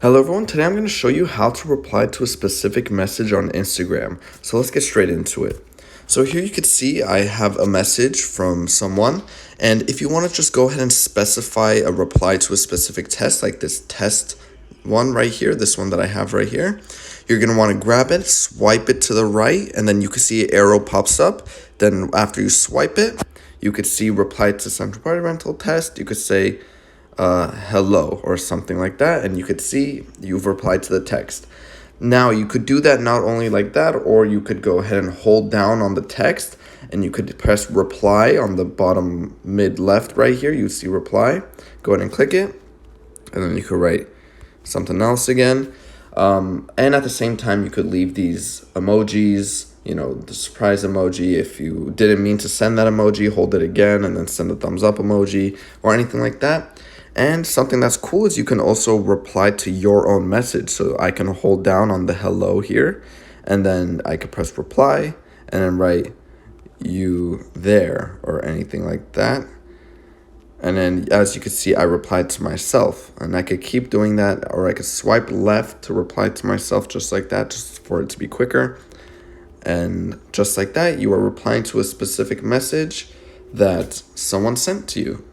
Hello everyone, today I'm going to show you how to reply to a specific message on Instagram. So let's get straight into it. So here you can see I have a message from someone, and if you want to just go ahead and specify a reply to a specific test, like this test one right here, this one that I have right here, you're going to want to grab it, swipe it to the right, and then you can see an arrow pops up. Then after you swipe it, you could see reply to central party rental test. You could say hello or something like that, and you could see you've replied to the text. Now you could do that not only like that, or you could go ahead and hold down on the text and you could press reply on the bottom mid left right here. You see reply, go ahead and click it, and then you could write something else again, and at the same time you could leave these emojis, the surprise emoji. If you didn't mean to send that emoji, hold it again and then send a thumbs up emoji or anything like that. And something that's cool is you can also reply to your own message. So I can hold down on the hello here, and then I could press reply and then write you there or anything like that. And then as you can see, I replied to myself, and I could keep doing that, or I could swipe left to reply to myself just like that, just for it to be quicker. And just like that, you are replying to a specific message that someone sent to you.